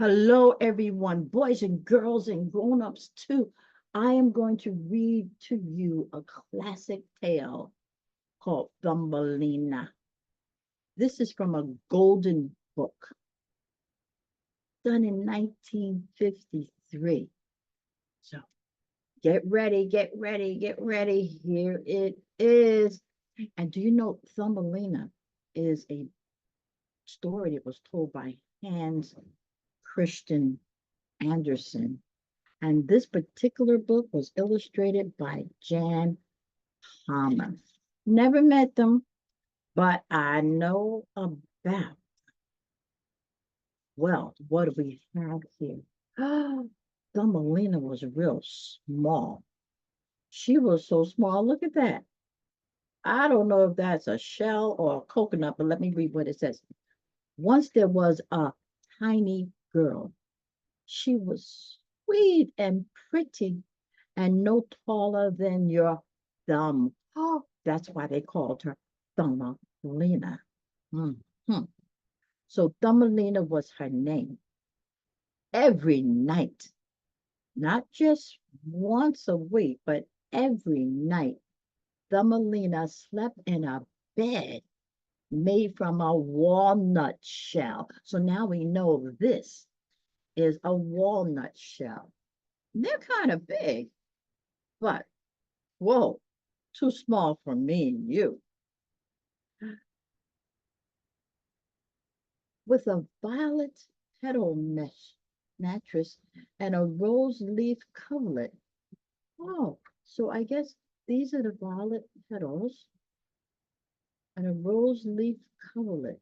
Hello, everyone, boys and girls and grown-ups too. I am going to read to you a classic tale called Thumbelina. This is from a golden book done in 1953. So get ready, get ready, get ready. Here it is. And do you know Thumbelina is a story that was told by Hans Christian Andersen. And this particular book was illustrated by Jan Hammer. Never met them, but I know about. Well, what do we have here? Thumbelina was real small. She was so small. Look at that. I don't know if that's a shell or a coconut, but let me read what it says. Once there was a tiny girl. She was sweet and pretty and no taller than your thumb. Oh, that's why they called her Thumbelina. Mhm. So Thumbelina was her name. Every night, not just once a week, but every night, Thumbelina slept in a bed made from a walnut shell. So now we know this is a walnut shell. They're kind of big, but whoa, too small for me and you. With a violet petal mesh mattress and a rose leaf coverlet. Oh, so I guess these are the violet petals and a rose leaf coverlet.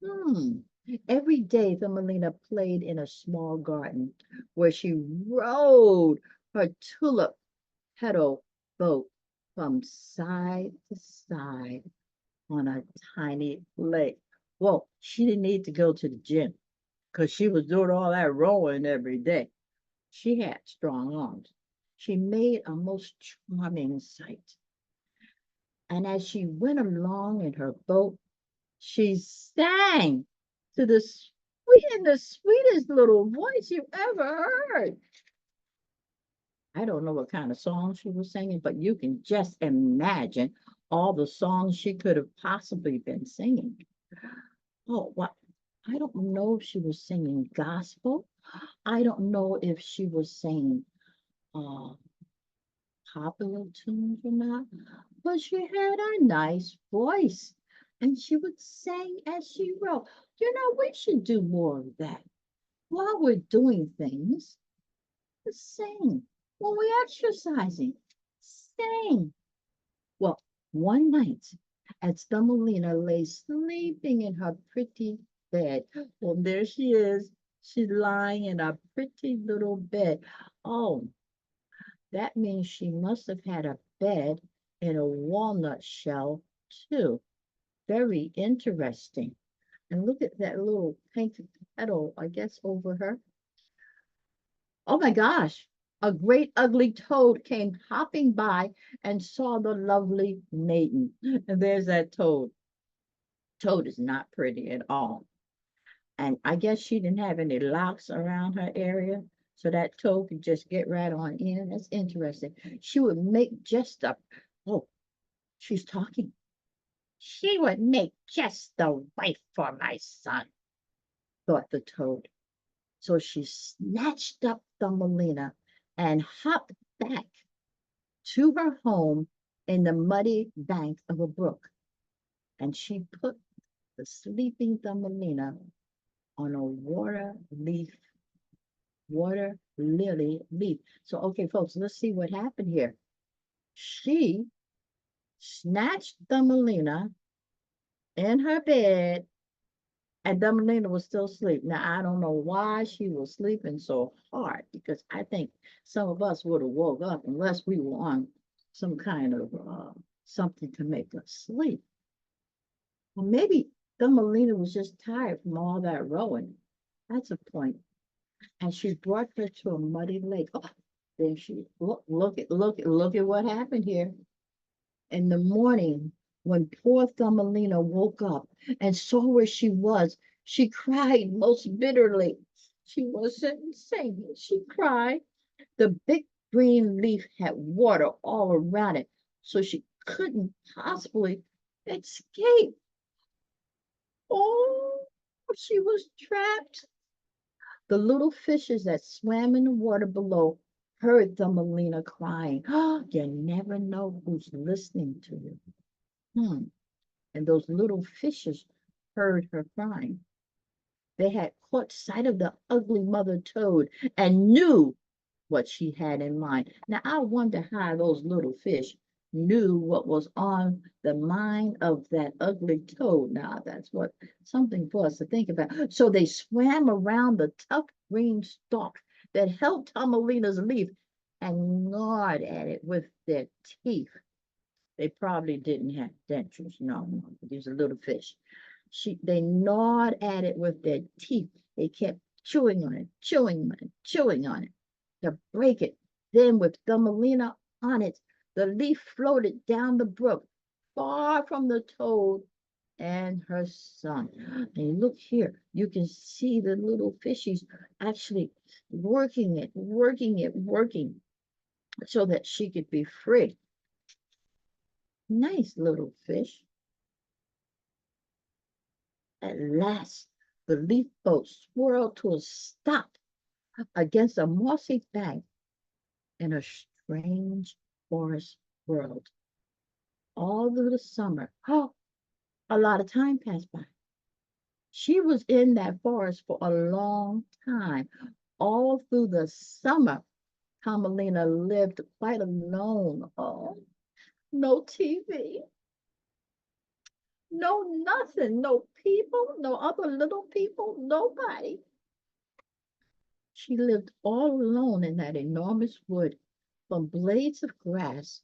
Hmm. Every day, Thumbelina played in a small garden where she rode her tulip petal boat from side to side on a tiny lake. Well, she didn't need to go to the gym because she was doing all that rowing every day. She had strong arms. She made a most charming sight. And as she went along in her boat, she sang to the sweetest little voice you ever heard. I don't know what kind of song she was singing, but you can just imagine all the songs she could have possibly been singing. Oh, what? I don't know if she was singing gospel. I don't know if she was singing uh, popular tunes or not, but she had a nice voice and she would sing as she wrote. You know, we should do more of that. While we're doing things, sing. When we're exercising, sing. Well, one night, as Thumbelina lay sleeping in her pretty bed, well, there she is. She's lying in a pretty little bed. Oh, that means she must have had a bed in a walnut shell, too. Very interesting. And look at that little pink petal, I guess, over her. Oh my gosh, a great ugly toad came hopping by and saw the lovely maiden. And there's that toad. Toad is not pretty at all. And I guess she didn't have any locks around her area, so that toad could just get right on in. That's interesting. She would make just a, oh, she's talking. She would make just the wife for my son, thought the toad. So she snatched up Thumbelina and hopped back to her home in the muddy bank of a brook. And she put the sleeping Thumbelina on a water lily leaf. So, okay, folks, let's see what happened here. She snatched Thumbelina in her bed, and Thumbelina was still asleep. Now, I don't know why she was sleeping so hard because I think some of us would have woke up unless we were on some kind of something to make us sleep. Well, maybe Thumbelina was just tired from all that rowing. That's a point. And she brought her to a muddy lake. Oh, there she look at what happened here. In the morning, when poor Thumbelina woke up and saw where she was, she cried most bitterly. She wasn't singing. She cried. The big green leaf had water all around it, so she couldn't possibly escape. Oh, she was trapped. The little fishes that swam in the water below heard Thumbelina crying. You never know who's listening to you. Hmm. And those little fishes heard her crying. They had caught sight of the ugly mother toad and knew what she had in mind. Now, I wonder how those little fish knew what was on the mind of that ugly toad. Now, that's what something for us to think about. So they swam around the tough green stalk that held Thumbelina's leaf and gnawed at it with their teeth. They probably didn't have dentures. No, no, these are little fish. They gnawed at it with their teeth. They kept chewing on it, chewing on it, chewing on it to break it. Then, with Thumbelina on it, the leaf floated down the brook, far from the toad and her son. And look here, you can see the little fishies actually working so that she could be free. Nice little fish. At last, the leaf boat swirled to a stop against a mossy bank in a strange forest world. All through the summer, a lot of time passed by. She was in that forest for a long time. All through the summer, Carmelina lived quite alone. Oh, no TV, no nothing, no people, no other little people, nobody. She lived all alone in that enormous wood. From blades of grass,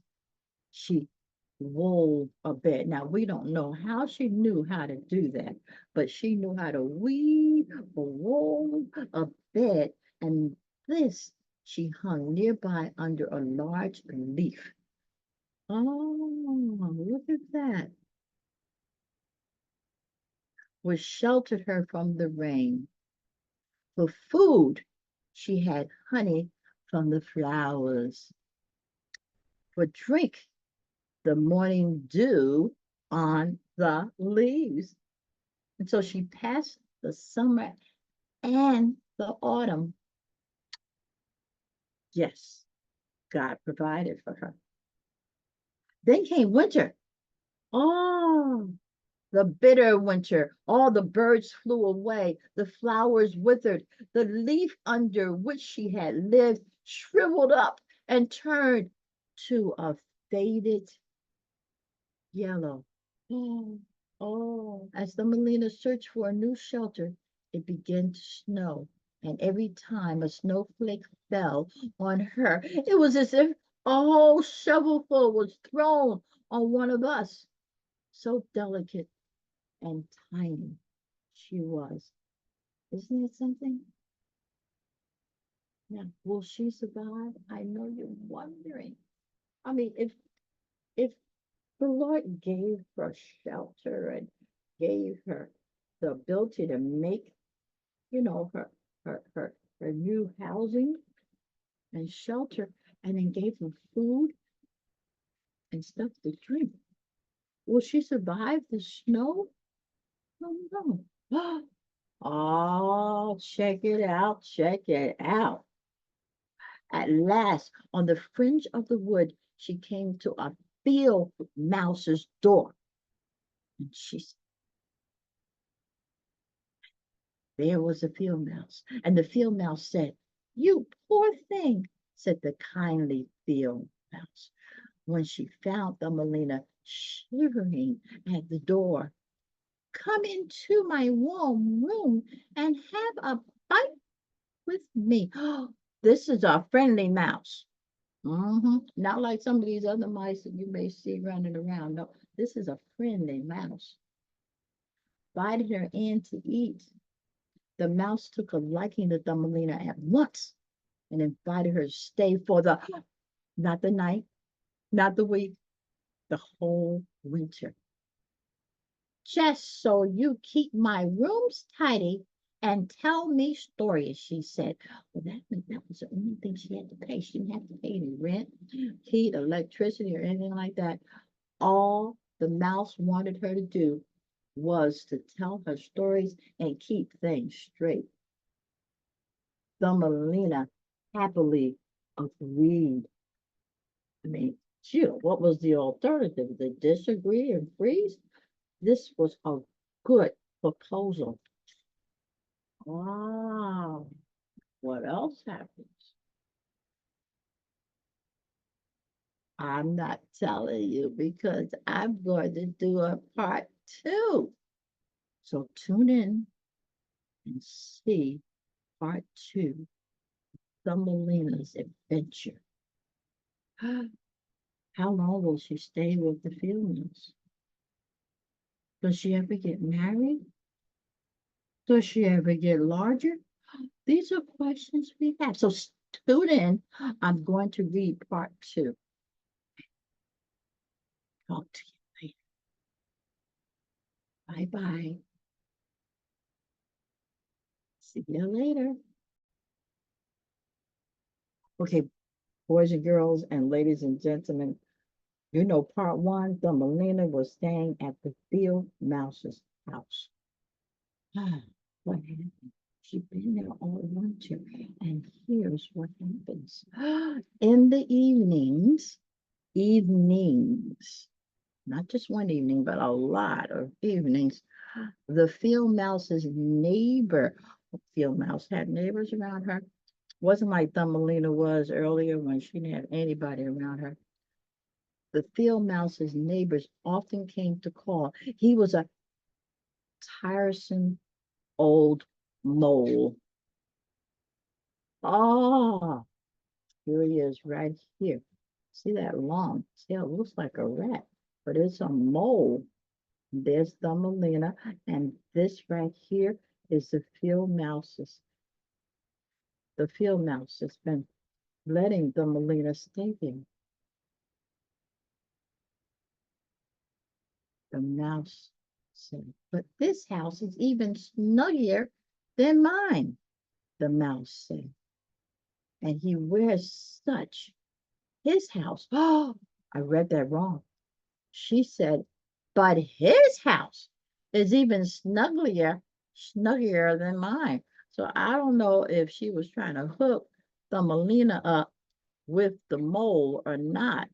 she wove a bed. Now, we don't know how she knew how to do that, but she knew how to weave or wove a bed, and this she hung nearby under a large leaf. Oh, look at that, which sheltered her from the rain. For food, she had honey from the flowers. For drink, the morning dew on the leaves. And so she passed the summer and the autumn. Yes, God provided for her. Then came winter. Oh, the bitter winter. All the birds flew away. The flowers withered. The leaf under which she had lived shriveled up and turned to a faded yellow. Oh, oh, as the Melina searched for a new shelter, it began to snow. And every time a snowflake fell on her, it was as if a whole shovelful was thrown on one of us. So delicate and tiny she was. Isn't it something? Yeah. Will she survive? I know you're wondering. I mean, if the Lord gave her shelter and gave her the ability to make, her new housing and shelter, and then gave her food and stuff to drink. Will she survive the snow? Oh no. Oh, check it out, check it out. At last, on the fringe of the wood, she came to a field mouse's door. And there was a field mouse. And the field mouse said, "You poor thing," said the kindly field mouse, when she found Thumbelina shivering at the door. "Come into my warm room and have a bite with me." Oh, this is a friendly mouse. Not like some of these other mice that you may see running around. No, this is a friendly mouse. Invited her in to eat. The mouse took a liking to Thumbelina at once and invited her to stay for not the night, not the week, the whole winter. "Just so you keep my rooms tidy and tell me stories, she said. Well, that was the only thing she had to pay. She didn't have to pay any rent, heat, electricity, or anything like that. All the mouse wanted her to do was to tell her stories and keep things straight. Thumbelina happily agreed. I mean, shoot, what was the alternative? To disagree and freeze? This was a good proposal. Wow. What else happens? I'm not telling you because I'm going to do a part two. So tune in and see part two, Thumbelina's adventure. How long will she stay with the females? Does she ever get married? Does she ever get larger? These are questions we have. So tune in. I'm going to read part two. Talk to you later. Bye bye. See you later. Okay, boys and girls, and ladies and gentlemen, you know part one, Thumbelina was staying at the field mouse's house. What happened? She'd been there all winter, and here's what happens. In the evenings, not just one evening, but a lot of evenings, the field mouse's neighbor, field mouse had neighbors around her. Wasn't like Thumbelina was earlier when she didn't have anybody around her. The field mouse's neighbors often came to call. He was a tiresome old mole. Oh, here he is right here. See that long tail? Looks like a rat, but it's a mole. There's Thumbelina, and this right here is the field mouse has been letting Thumbelina stay there. The mouse said, but this house is even snuggier than mine, the mouse said. And he wears such his house. Oh, I read that wrong. She said, but his house is even snuggier than mine. So I don't know if she was trying to hook Thumbelina up with the mole or not,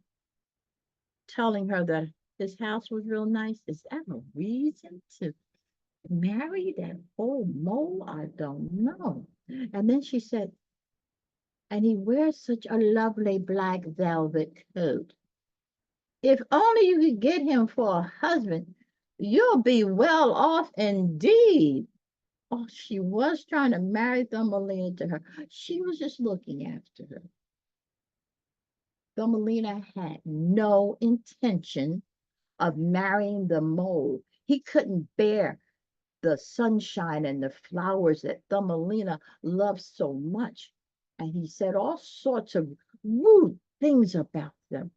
telling her that his house was real nice. Is that a reason to marry that old mole? I don't know. And then she said, and he wears such a lovely black velvet coat. If only you could get him for a husband, you'll be well off indeed. Oh, she was trying to marry Thumbelina to her. She was just looking after her. Thumbelina had no intention of marrying the mole. He couldn't bear the sunshine and the flowers that Thumbelina loved so much. And he said all sorts of rude things about them.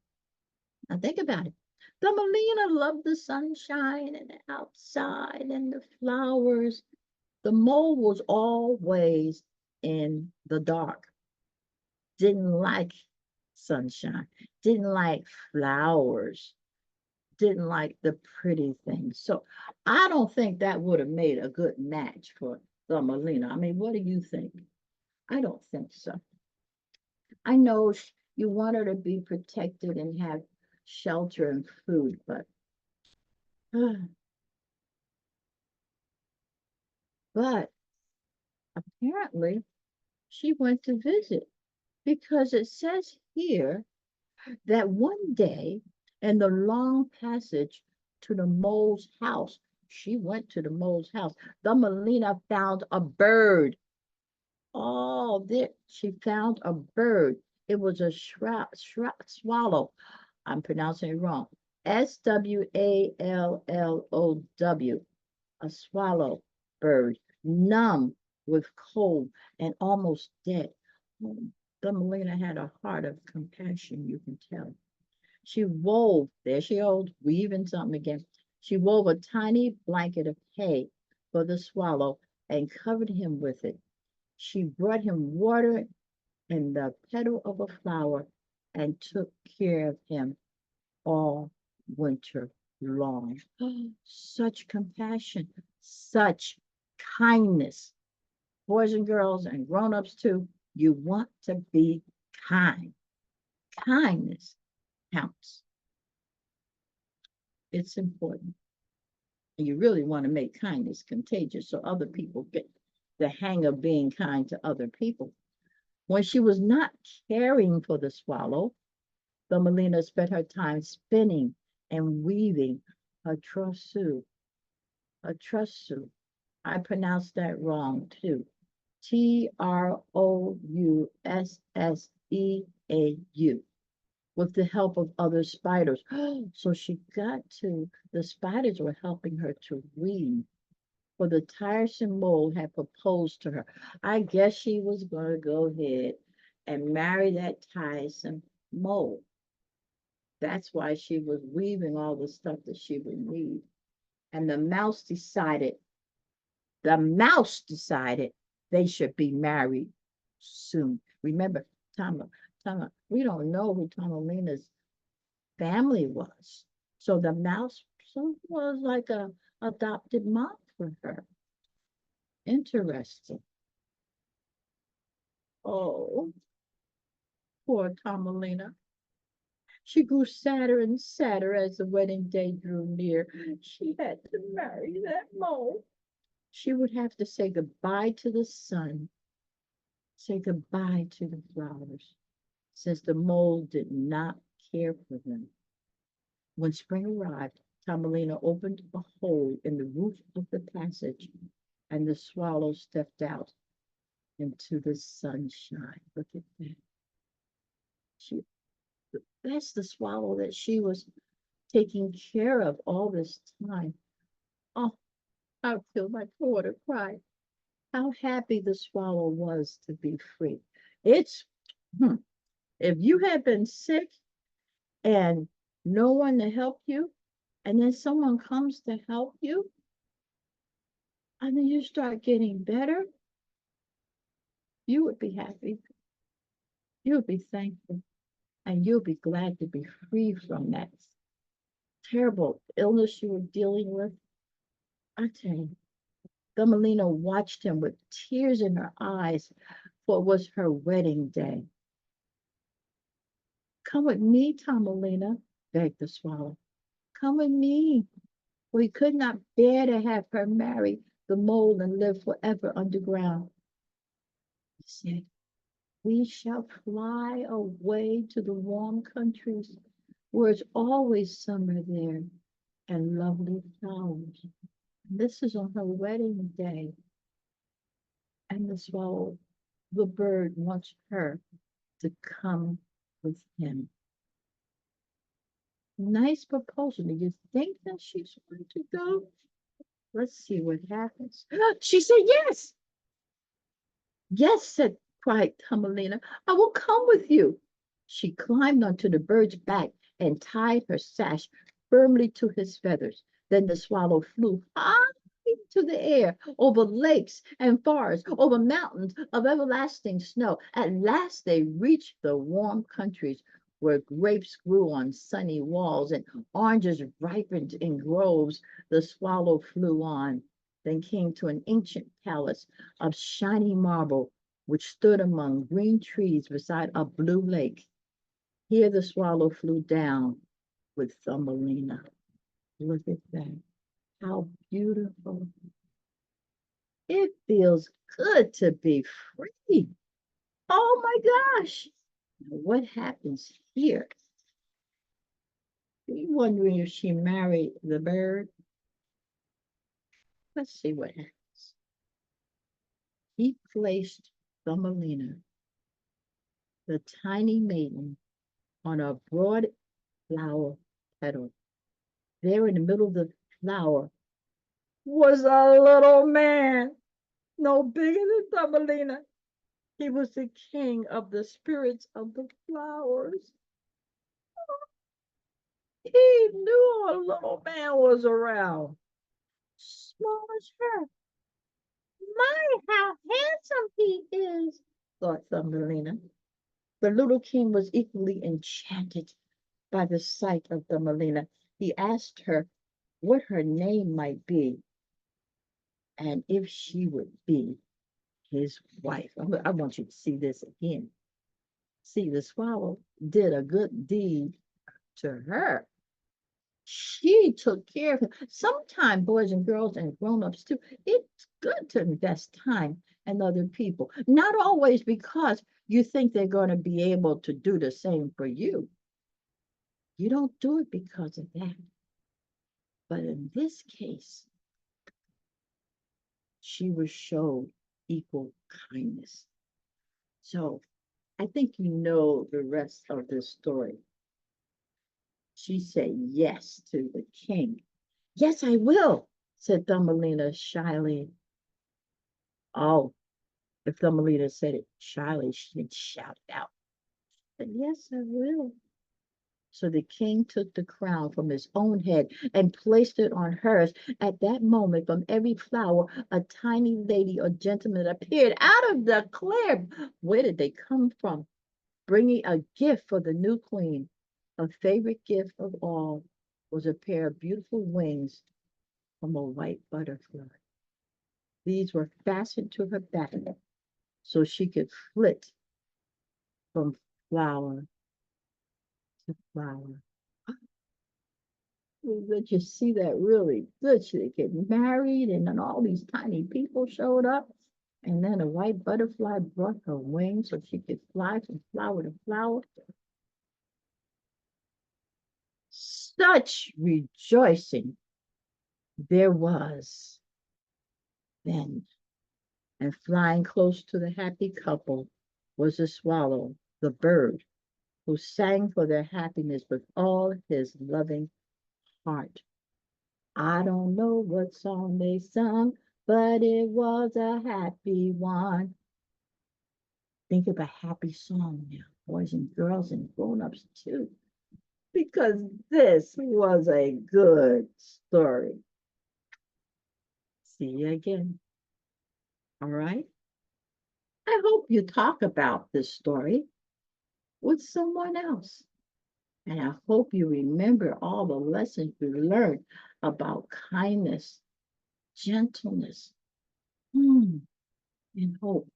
Now think about it. Thumbelina loved the sunshine and the outside and the flowers. The mole was always in the dark, didn't like sunshine, didn't like flowers, didn't like the pretty things. So I don't think that would have made a good match for Thumbelina. I mean, what do you think? I don't think so. I know you want her to be protected and have shelter and food, but apparently she went to visit because it says here that one day in the long passage to the mole's house, she went to the mole's house. Thumbelina found a bird. Oh, there she found a bird. It was a swallow. I'm pronouncing it wrong. Swallow, a swallow bird, numb with cold and almost dead. Oh, Thumbelina had a heart of compassion, you can tell. She wove, there she goes, weaving something again. She wove a tiny blanket of hay for the swallow and covered him with it. She brought him water in the petal of a flower and took care of him all winter long. Such compassion, such kindness. Boys and girls and grown-ups too, you want to be kind. Kindness counts. It's important. And you really want to make kindness contagious so other people get the hang of being kind to other people. When she was not caring for the swallow, Thumbelina spent her time spinning and weaving a trousseau. A trousseau. I pronounced that wrong too. Trousseu with the help of other spiders. So she got to, the spiders were helping her to weave. For the tiresome mole had proposed to her. I guess she was going to go ahead and marry that tiresome mole. That's why she was weaving all the stuff that she would need. And the mouse decided they should be married soon. Remember, we don't know who Thumbelina's family was. So the mouse was like a adopted mom for her. Interesting. Oh, poor Thumbelina. She grew sadder and sadder as the wedding day drew near. She had to marry that mole. She would have to say goodbye to the sun, say goodbye to the flowers, since the mole did not care for them. When spring arrived, Thumbelina opened a hole in the roof of the passage, and the swallow stepped out into the sunshine. Look at that. She, that's the swallow that she was taking care of all this time. Oh, I feel my daughter cry. How happy the swallow was to be free. It's, hmm, if you had been sick and no one to help you, and then someone comes to help you, and then you start getting better, you would be happy. You would be thankful, and you'll be glad to be free from that terrible illness you were dealing with. I tell you, Thumbelina watched him with tears in her eyes, for it was her wedding day. Come with me, Thumbelina, begged the swallow. Come with me. We could not bear to have her marry the mole and live forever underground. He said, we shall fly away to the warm countries where it's always summer there and lovely flowers. This is on her wedding day. And the swallow, the bird, wants her to come with him. Nice proposal. Do you think that she's going to go? Let's see what happens. She said yes. Yes, cried Thumbelina. I will come with you. She climbed onto the bird's back and tied her sash firmly to his feathers. Then the swallow flew high into the air, over lakes and forests, over mountains of everlasting snow. At last they reached the warm countries where grapes grew on sunny walls and oranges ripened in groves. The swallow flew on, then came to an ancient palace of shiny marble, which stood among green trees beside a blue lake. Here the swallow flew down with Thumbelina. Look at that. How beautiful. It feels good to be free. Oh my gosh. What happens here? Are you wondering if she married the bird? Let's see what happens. He placed Thumbelina, the tiny maiden, on a broad flower petal. There in the middle of the flower was a little man, no bigger than Thumbelina. He was the king of the spirits of the flowers. He knew a little man was around, small as her, thought Thumbelina. The little king was equally enchanted by the sight of Thumbelina. He asked her what her name might be and if she would be his wife. I want you to see this again. See, the swallow did a good deed to her. She took care of him. Sometimes, boys and girls and grown-ups too, it's good to invest time in other people. Not always because you think they're going to be able to do the same for you. You don't do it because of that. But in this case, she was showed equal kindness. So I think you know the rest of this story. She said yes to the king. Yes, I will, said Thumbelina shyly. Oh, if Thumbelina said it shyly, she'd shout it out. But yes, I will. So the king took the crown from his own head and placed it on hers. At that moment, from every flower, a tiny lady or gentleman appeared out of the clear. Where did they come from? Bringing a gift for the new queen. A favorite gift of all was a pair of beautiful wings from a white butterfly. These were fastened to her back so she could flit from flower to flower. Did you see that really good? She get married, and then all these tiny people showed up, and then a white butterfly brought her wings so she could fly from flower to flower. Such rejoicing there was then, and flying close to the happy couple was the swallow, the bird, who sang for their happiness with all his loving heart. I don't know what song they sung, but it was a happy one. Think of a happy song now, boys and girls and grown-ups too, because this was a good story. See you again. All right? I hope you talk about this story with someone else. And I hope you remember all the lessons you learned about kindness, gentleness, and hope.